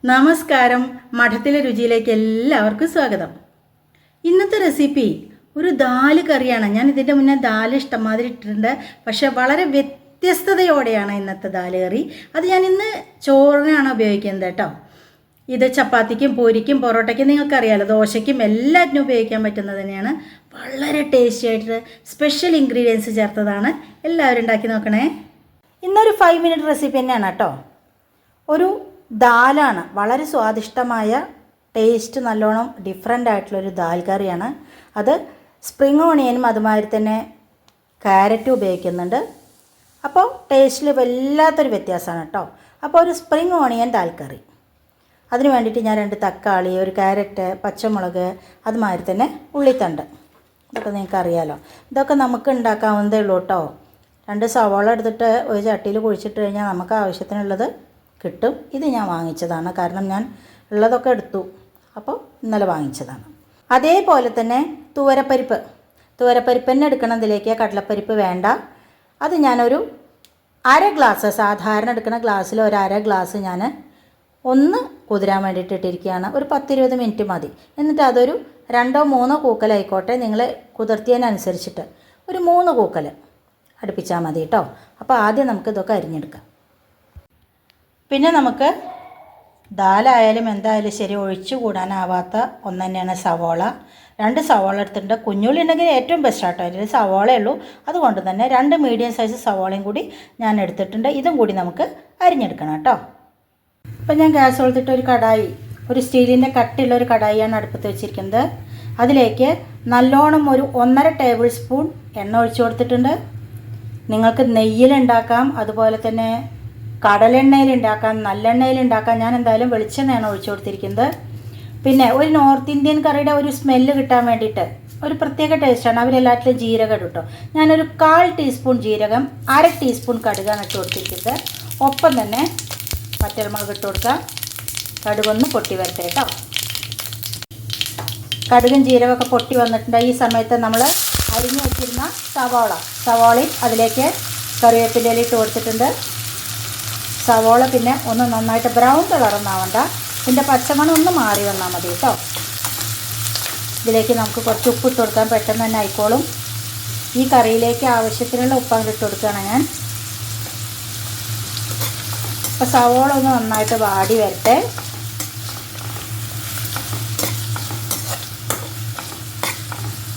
നമസ്കാരം. മഠത്തിലെ രുചിയിലേക്ക് എല്ലാവർക്കും സ്വാഗതം. ഇന്നത്തെ റെസിപ്പി ഒരു ദാല് കറിയാണ്. ഞാൻ ഇതിൻ്റെ മുന്നേ ദാല് ഇഷ്ടംമാതിരി ഇട്ടിട്ടുണ്ട്, പക്ഷേ വളരെ വ്യത്യസ്തതയോടെയാണ് ഇന്നത്തെ ദാല് കറി. അത് ഞാൻ ഇന്ന് ചോറിനാണ് ഉപയോഗിക്കുന്നത് കേട്ടോ. ഇത് ചപ്പാത്തിക്കും പൂരിക്കും പൊറോട്ടയ്ക്കും നിങ്ങൾക്കറിയാമല്ലോ, ദോശയ്ക്കും എല്ലാറ്റിനും ഉപയോഗിക്കാൻ പറ്റുന്നത് തന്നെയാണ്. വളരെ ടേസ്റ്റി ആയിട്ട് സ്പെഷ്യൽ ഇൻഗ്രീഡിയൻസ് ചേർത്തതാണ്. എല്ലാവരും ഉണ്ടാക്കി നോക്കണേ. ഇന്നൊരു 5 മിനിറ്റ് റെസിപ്പി തന്നെയാണ് കേട്ടോ. ഒരു ദാലാണ്, വളരെ സ്വാദിഷ്ടമായ ടേസ്റ്റ് നല്ലോണം ഡിഫറെൻ്റ് ആയിട്ടുള്ളൊരു ദാൽ കറിയാണ്. അത് സ്പ്രിങ് ഓണിയനും അതുമാതിരി തന്നെ ക്യാരറ്റും ഉപയോഗിക്കുന്നുണ്ട്. അപ്പോൾ ടേസ്റ്റിൽ വല്ലാത്തൊരു വ്യത്യാസമാണ് കേട്ടോ. അപ്പോൾ ഒരു സ്പ്രിങ് ഓണിയൻ ദാൽ കറി, അതിന് വേണ്ടിയിട്ട് ഞാൻ 2 തക്കാളി, ഒരു ക്യാരറ്റ്, പച്ചമുളക്, അതുമാതിരി തന്നെ ഉള്ളിത്തണ്ട്, ഇതൊക്കെ നിങ്ങൾക്ക് അറിയാമല്ലോ. ഇതൊക്കെ നമുക്ക് ഉണ്ടാക്കാവുന്നതേ ഉള്ളൂ കേട്ടോ. 2 സവാള എടുത്തിട്ട് ഒരു ചട്ടിയിൽ കുഴിച്ചിട്ട് കഴിഞ്ഞാൽ നമുക്ക് ആവശ്യത്തിനുള്ളത് കിട്ടും. ഇത് ഞാൻ വാങ്ങിച്ചതാണ്, കാരണം ഞാൻ ഉള്ളതൊക്കെ എടുത്തു, അപ്പോൾ ഇന്നലെ വാങ്ങിച്ചതാണ്. അതേപോലെ തന്നെ തുവരപ്പരിപ്പ് തന്നെ എടുക്കണം. ഇതിലേക്ക് കടലപ്പരിപ്പ് വേണ്ട. അത് ഞാനൊരു 1/2 ഗ്ലാസ്, സാധാരണ എടുക്കുന്ന ഗ്ലാസ്സിൽ ഒരു 1/2 ഗ്ലാസ് ഞാൻ ഒന്ന് കുതിരാൻ വേണ്ടിയിട്ട് ഇട്ടിരിക്കുകയാണ്. ഒരു 10-20 മിനിറ്റ് മതി. എന്നിട്ട് അതൊരു 2-3 കൂക്കലായിക്കോട്ടെ, നിങ്ങൾ കുതിർത്തിയതിനനുസരിച്ചിട്ട് ഒരു 3 കൂക്കൽ അടുപ്പിച്ചാൽ മതി കേട്ടോ. അപ്പോൾ ആദ്യം നമുക്ക് ഇതൊക്കെ അരിഞ്ഞെടുക്കാം. പിന്നെ നമുക്ക് ദാലായാലും എന്തായാലും ശരി, ഒഴിച്ചു കൂടാനാവാത്ത ഒന്ന് തന്നെയാണ് സവോള. 2 സവോള എടുത്തിട്ടുണ്ട്. കുഞ്ഞുള്ളി ഉണ്ടെങ്കിൽ ഏറ്റവും ബെസ്റ്റ് ആട്ടോ. അതിൽ സവോളയേ ഉള്ളൂ, അതുകൊണ്ട് തന്നെ 2 മീഡിയം സൈസ് സവോളയും കൂടി ഞാൻ എടുത്തിട്ടുണ്ട്. ഇതും കൂടി നമുക്ക് അരിഞ്ഞെടുക്കണം കേട്ടോ. ഇപ്പം ഞാൻ ഗ്യാസ് കൊടുത്തിട്ട് ഒരു കടായി, ഒരു സ്റ്റീലിൻ്റെ കട്ടിയുള്ള ഒരു കടായിയാണ് അടുപ്പത്ത് വെച്ചിരിക്കുന്നത്. അതിലേക്ക് നല്ലോണം ഒരു 1.5 ടേബിൾ സ്പൂൺ എണ്ണ ഒഴിച്ചു കൊടുത്തിട്ടുണ്ട്. നിങ്ങൾക്ക് നെയ്യിലുണ്ടാക്കാം, അതുപോലെ തന്നെ കടലെണ്ണയിലുണ്ടാക്കാം, നല്ലെണ്ണയിലുണ്ടാക്കാം. ഞാൻ എന്തായാലും വെളിച്ചെണ്ണയാണ് ഒഴിച്ചു കൊടുത്തിരിക്കുന്നത്. പിന്നെ ഒരു നോർത്ത് ഇന്ത്യൻ കറിയുടെ ഒരു സ്മെല്ല് കിട്ടാൻ വേണ്ടിയിട്ട് ഒരു പ്രത്യേക ടേസ്റ്റാണ്. അവരെല്ലാറ്റിലും ജീരകം ഇടും കേട്ടോ. ഞാനൊരു 1/4 ടീസ്പൂൺ ജീരകം, 1/2 ടീസ്പൂൺ കടുകാണ് ഇട്ട് കൊടുത്തിരിക്കുന്നത്. ഒപ്പം തന്നെ പച്ചമുളക് ഇട്ട് കൊടുക്കാം. കടുകൊന്ന് പൊട്ടി വരട്ടെ കേട്ടോ. കടുകും ജീരകമൊക്കെ പൊട്ടി വന്നിട്ടുണ്ട്. ഈ സമയത്ത് നമ്മൾ അരിഞ്ഞു വെച്ചിരുന്ന സവാളയും അതിലേക്ക് കറിവേപ്പില ഇട്ട് കൊടുത്തിട്ടുണ്ട്. സവോള പിന്നെ ഒന്ന് നന്നായിട്ട് ബ്രൗൺ കളറൊന്നാവണ്ട, ഇതിൻ്റെ പച്ചമണം ഒന്ന് മാറി വന്നാൽ മതി കേട്ടോ. ഇതിലേക്ക് നമുക്ക് കുറച്ച് ഉപ്പ് ഇട്ട് കൊടുക്കാൻ, പെട്ടെന്ന് തന്നെ ആയിക്കോളും. ഈ കറിയിലേക്ക് ആവശ്യത്തിനുള്ള ഉപ്പ് അങ്ങോട്ട് ഇട്ട് കൊടുക്കുകയാണ് ഞാൻ. അപ്പോൾ സവോള ഒന്ന് നന്നായിട്ട് വാടി വരട്ടെ.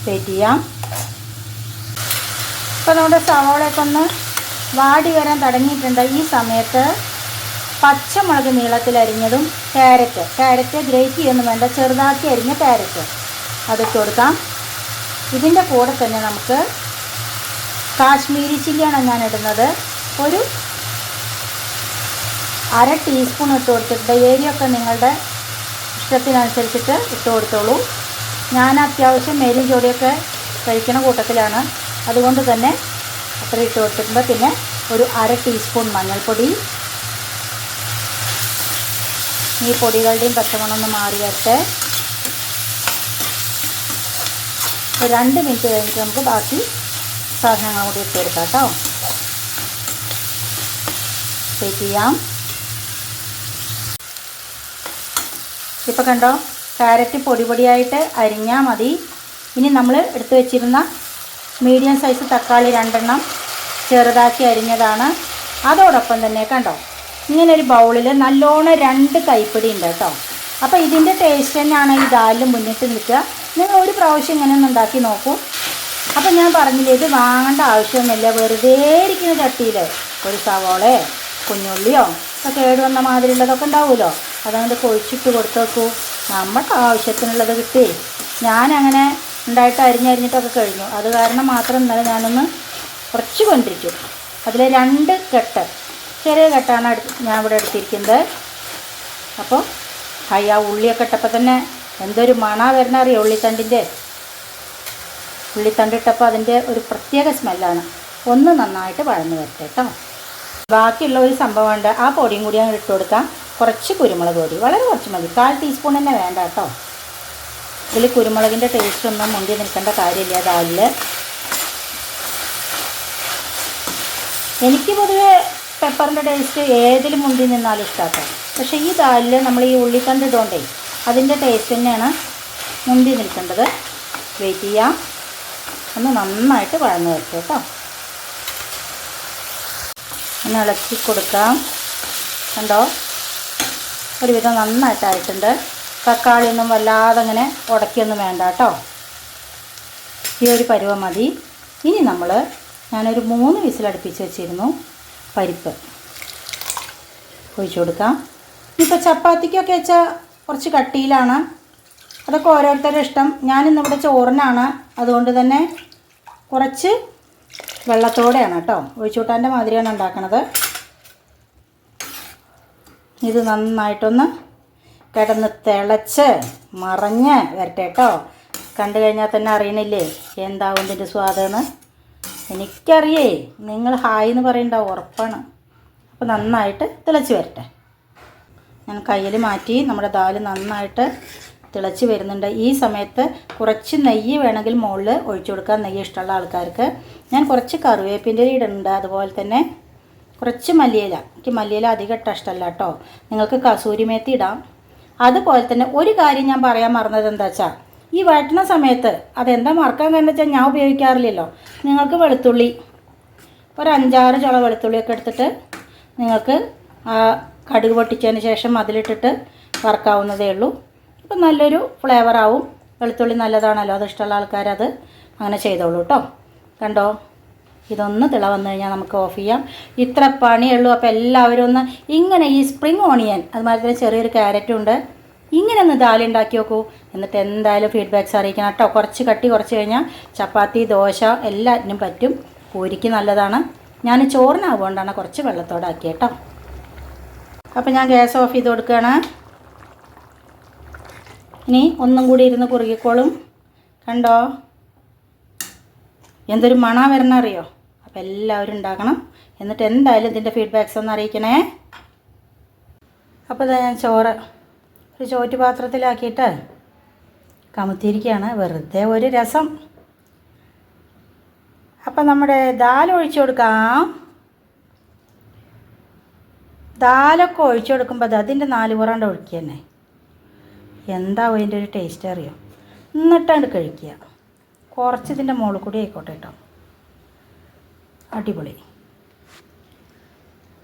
വെയിറ്റ് ചെയ്യാം. ഇപ്പോൾ നമ്മുടെ സവോളയൊക്കെ ഒന്ന് വാടി വരാൻ തുടങ്ങിയിട്ടുണ്ട്. ഈ സമയത്ത് പച്ചമുളക് നീളത്തിൽ അരിഞ്ഞതും ക്യാരറ്റ് ഗ്രേറ്റ് ചെയ്യൊന്നും വേണ്ട, ചെറുതാക്കി അരിഞ്ഞ ക്യാരറ്റ് അതിട്ട് കൊടുക്കാം. ഇതിൻ്റെ കൂടെ തന്നെ നമുക്ക് കാശ്മീരി ചില്ലിയാണ് ഞാൻ ഇടുന്നത്. ഒരു 1/2 ടീസ്പൂൺ ഇട്ട് കൊടുത്തിട്ടുണ്ട്. എരിയൊക്കെ നിങ്ങളുടെ ഇഷ്ടത്തിനനുസരിച്ചിട്ട് ഇട്ട് കൊടുത്തോളൂ. ഞാൻ അത്യാവശ്യം എരി ജോഡിയൊക്കെ കഴിക്കുന്ന കൂട്ടത്തിലാണ്, അതുകൊണ്ട് തന്നെ അത്ര ഇട്ട് കൊടുത്തിട്ടുണ്ട്. പിന്നെ ഒരു 1/2 ടീസ്പൂൺ മഞ്ഞൾപ്പൊടി. ഈ പൊടികളുടെയും പച്ചമണം ഒന്ന് മാറി വരട്ടെ. ഒരു 2 മിനിറ്റ് കഴിഞ്ഞിട്ട് നമുക്ക് ബാക്കി സാധനങ്ങൾ കൂടി ഇട്ട് കൊടുക്കാം കേട്ടോ. വെയിറ്റ് ചെയ്യാം. ഇപ്പോൾ കണ്ടോ, ക്യാരറ്റ് പൊടിയായിട്ട് അരിഞ്ഞാൽ മതി. ഇനി നമ്മൾ എടുത്തു വെച്ചിരുന്ന മീഡിയം സൈസ് തക്കാളി 2 എണ്ണം ചെറുതാക്കി അരിഞ്ഞതാണ്. അതോടൊപ്പം തന്നെ കണ്ടോ, ഇങ്ങനെ ഒരു ബൗളിൽ നല്ലോണം 2 കൈപ്പിടി ഉണ്ട് കേട്ടോ. അപ്പോൾ ഇതിൻ്റെ ടേസ്റ്റ് തന്നെയാണ് ഈ ദാലിൽ മുന്നിട്ട് നിൽക്കുക. നിങ്ങൾ ഒരു പ്രാവശ്യം ഇങ്ങനെ ഒന്ന് ഉണ്ടാക്കി നോക്കൂ. അപ്പോൾ ഞാൻ പറഞ്ഞില്ലേ, ഇത് വാങ്ങേണ്ട ആവശ്യമൊന്നുമില്ല. വെറുതെ ഇരിക്കുന്ന ചട്ടിയിൽ ഒരു സവോളയോ കുഞ്ഞുള്ളിയോ ഒക്കെ കേടുവന്ന മാതിരിയുള്ളതൊക്കെ ഉണ്ടാവുമല്ലോ, അതുകൊണ്ട് കൊഴിച്ചിട്ട് കൊടുത്തു നോക്കൂ. നമ്മുടെ ആവശ്യത്തിനുള്ളത് കിട്ടി. ഞാനങ്ങനെ ഉണ്ടായിട്ട് അരിഞ്ഞിട്ടൊക്കെ കഴിഞ്ഞു. അത് കാരണം മാത്രം ഇന്നലെ ഞാനൊന്ന് കുറച്ച് കൊണ്ടിരിക്കും. അതിൽ 2 കെട്ട്, ചെറിയ കെട്ടാണ് ഞാൻ ഇവിടെ എടുത്തിരിക്കുന്നത്. അപ്പോൾ ആ ഉള്ളിയൊക്കെ ഇട്ടപ്പോൾ തന്നെ എന്തൊരു മണാ വരുന്ന അറിയോ. ഉള്ളിത്തണ്ടിട്ടപ്പോൾ അതിൻ്റെ ഒരു പ്രത്യേക സ്മെല്ലാണ്. ഒന്ന് നന്നായിട്ട് വഴന്ന് വരട്ടെ കേട്ടോ. ബാക്കിയുള്ള ഒരു സംഭവമുണ്ട്, ആ പൊടിയും കൂടി അങ്ങ് ഇട്ട് കൊടുക്കാം. കുറച്ച് കുരുമുളക് പൊടി, വളരെ കുറച്ച് മതി, 1/4 ടീസ്പൂൺ തന്നെ വേണ്ട കേട്ടോ. ഇതിൽ കുരുമുളകിൻ്റെ ടേസ്റ്റൊന്നും മുന്തി നിൽക്കേണ്ട കാര്യമില്ല ദാലിൽ. എനിക്ക് പൊതുവെ പെപ്പറിൻ്റെ ടേസ്റ്റ് ഏതിലും മുന്തി നിന്നാലും ഇഷ്ടമാക്കാം. പക്ഷേ ഈ ദാലിൽ നമ്മൾ ഈ ഉള്ളിത്തണ്ട് ഇടുകൊണ്ടേ അതിൻ്റെ ടേസ്റ്റ് തന്നെയാണ് മുന്തി നിൽക്കേണ്ടത്. വെയിറ്റ് ചെയ്യാം, ഒന്ന് നന്നായിട്ട് വഴന്ന് വെക്കുക കേട്ടോ. ഒന്ന് ഇളക്കി കൊടുക്കാം. കണ്ടോ, ഒരുവിധം നന്നായിട്ടായിട്ടുണ്ട്. തക്കാളിയൊന്നും വല്ലാതെ അങ്ങനെ ഉടക്കിയൊന്നും വേണ്ട കേട്ടോ. ഈ ഒരു പരുവം മതി. ഇനി ഞാനൊരു 3 വിസിലടുപ്പിച്ച് വെച്ചിരുന്നു പരിപ്പ് ഒഴിച്ചു കൊടുക്കാം. ഇപ്പോൾ ചപ്പാത്തിക്കൊക്കെ വെച്ചാൽ കുറച്ച് കട്ടിയിലാണ്, അതൊക്കെ ഓരോരുത്തരുടെ ഇഷ്ടം. ഞാനിന്നിവിടെ ചോറിനാണ്, അതുകൊണ്ട് തന്നെ കുറച്ച് വെള്ളത്തോടെയാണ് കേട്ടോ. ഒഴിച്ചുകൂട്ടാൻ്റെ മാതിരിയാണ് ഉണ്ടാക്കണത്. ഇത് നന്നായിട്ടൊന്ന് കിടന്ന് തിളച്ച് മറഞ്ഞ് വരട്ടെ കേട്ടോ. കണ്ടു കഴിഞ്ഞാൽ തന്നെ അറിയണില്ലേ എന്താവും ഇതിൻ്റെ സ്വാദെന്ന്. എനിക്കറിയേ, നിങ്ങൾ ഹായ് എന്ന് പറയണ്ടാവും, ഉറപ്പാണ്. അപ്പോൾ നന്നായിട്ട് തിളച്ച് വരട്ടെ. ഞാൻ കയ്യിൽ മാറ്റി. നമ്മുടെ ദാല് നന്നായിട്ട് തിളച്ച് വരുന്നുണ്ട്. ഈ സമയത്ത് കുറച്ച് നെയ്യ് വേണമെങ്കിൽ മുകളിൽ ഒഴിച്ചു കൊടുക്കാം, നെയ്യ് ഇഷ്ടമുള്ള ആൾക്കാർക്ക്. ഞാൻ കുറച്ച് കറിവേപ്പിൻ്റെ ഇടുന്നുണ്ട്, അതുപോലെ തന്നെ കുറച്ച് മല്ലിയില. എനിക്ക് മല്ലിയില അധികം ഇഷ്ടമല്ല കേട്ടോ. നിങ്ങൾക്ക് കസൂരി മേത്തി ഇടാം. അതുപോലെ തന്നെ ഒരു കാര്യം ഞാൻ പറയാൻ മറന്നത് എന്താ വെച്ചാൽ, ഈ വഴറ്റുന്ന സമയത്ത് അതെന്താ മറക്കാൻ കാരണം വെച്ചാൽ ഞാൻ ഉപയോഗിക്കാറില്ലല്ലോ. നിങ്ങൾക്ക് വെളുത്തുള്ളി ഒരു 5-6 ചുള വെളുത്തുള്ളിയൊക്കെ എടുത്തിട്ട് നിങ്ങൾക്ക് കടുക് പൊട്ടിച്ചതിന് ശേഷം അതിലിട്ടിട്ട് വറക്കാവുന്നതേ ഉള്ളൂ. അപ്പം നല്ലൊരു ഫ്ലേവറാവും. വെളുത്തുള്ളി നല്ലതാണല്ലോ, അത് ഇഷ്ടമുള്ള ആൾക്കാരത് അങ്ങനെ ചെയ്തോളൂ കേട്ടോ. കണ്ടോ, ഇതൊന്ന് തിള വന്നു കഴിഞ്ഞാൽ നമുക്ക് ഓഫ് ചെയ്യാം. ഇത്ര പണിയുള്ളൂ. അപ്പോൾ എല്ലാവരും ഒന്ന് ഇങ്ങനെ ഈ സ്പ്രിങ് ഓണിയൻ, അതുമാതിരി തന്നെ ചെറിയൊരു ക്യാരറ്റും ഉണ്ട്, ഇങ്ങനെ ഒന്ന് ദാൽ ഉണ്ടാക്കി നോക്കൂ. എന്നിട്ട് എന്തായാലും ഫീഡ്ബാക്ക്സ് അറിയിക്കണം കേട്ടോ. കുറച്ച് കട്ടി കുറച്ച് കഴിഞ്ഞാൽ ചപ്പാത്തി, ദോശ എല്ലാറ്റിനും പറ്റും. പൂരിക്ക് നല്ലതാണ്. ഞാൻ ചോറിനാവുകൊണ്ടാണ് കുറച്ച് വെള്ളത്തോടെ ആക്കി കേട്ടോ. അപ്പോൾ ഞാൻ ഗ്യാസ് ഓഫ് ചെയ്ത് കൊടുക്കുകയാണ്. ഇനി ഒന്നും കൂടി ഇരുന്ന് കുറുകിക്കോളും. കണ്ടോ എന്തൊരു മണം വരണ അറിയോ. അപ്പോൾ എല്ലാവരും ഉണ്ടാക്കണം. എന്നിട്ട് എന്തായാലും ഇതിൻ്റെ ഫീഡ്ബാക്ക്സ് ഒന്ന് അറിയിക്കണേ. അപ്പോൾ ഞാൻ ചോറ് ഒരു ചോറ്റുപാത്രത്തിലാക്കിയിട്ട് കമുത്തിയിരിക്കുകയാണ്, വെറുതെ ഒരു രസം. അപ്പം നമ്മുടെ ദാൽ ഒഴിച്ചു കൊടുക്കാം. ദാലൊക്കെ ഒഴിച്ചു കൊടുക്കുമ്പോൾ അതിൻ്റെ 4 പുറാണ്ട് ഒഴിക്കുക തന്നെ. എന്താവും അതിൻ്റെ ഒരു ടേസ്റ്റ് അറിയോ. എന്നിട്ടാണ്ട് കഴിക്കുക. കുറച്ച് ഇതിൻ്റെ മുകളിൽ കൂടി ആയിക്കോട്ടെ കേട്ടോ. അടിപൊളി.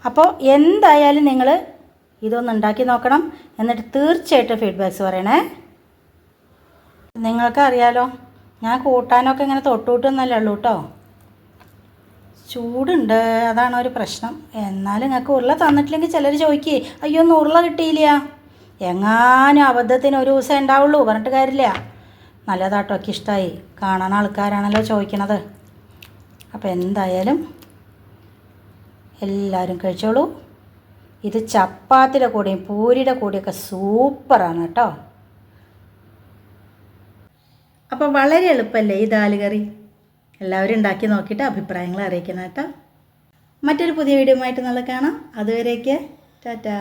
അപ്പോൾ എന്തായാലും നിങ്ങൾ ഇതൊന്ന് ഉണ്ടാക്കി നോക്കണം. എന്നിട്ട് തീർച്ചയായിട്ടും ഫീഡ്ബാക്ക്സ് പറയണേ. നിങ്ങൾക്കറിയാലോ, ഞാൻ കൂട്ടാനൊക്കെ ഇങ്ങനെ തൊട്ടുവിട്ടെന്നല്ലേ ഉള്ളൂ കേട്ടോ. ചൂടുണ്ട്, അതാണ് ഒരു പ്രശ്നം. എന്നാലും നിങ്ങൾക്ക് ഉരുള തന്നിട്ടില്ലെങ്കിൽ ചിലർ ചോദിക്കേ, അയ്യോ ഒന്ന് ഉരുള കിട്ടിയില്ല. എങ്ങാനും അബദ്ധത്തിന് ഒരു ദിവസം ഉണ്ടാവുള്ളൂ, പറഞ്ഞിട്ട് കാര്യമില്ല. നല്ലതാട്ടോ, ഒക്കെ ഇഷ്ടമായി. കാണാൻ ആൾക്കാരാണല്ലോ ചോദിക്കണത്. അപ്പോൾ എന്തായാലും എല്ലാവരും കഴിച്ചോളൂ. ഇത് ചപ്പാത്തിയുടെ കൂടെയും പൂരിയുടെ കൂടെയൊക്കെ സൂപ്പറാണ് കേട്ടോ. അപ്പോൾ വളരെ എളുപ്പമല്ലേ ഈ ദാൽ കറി. എല്ലാവരും ഉണ്ടാക്കി നോക്കിയിട്ട് അഭിപ്രായങ്ങൾ അറിയിക്കണം കേട്ടോ. മറ്റൊരു പുതിയ വീഡിയോ ആയിട്ട് നാളെ കാണാം. അതുവരേക്ക് ടാറ്റാ.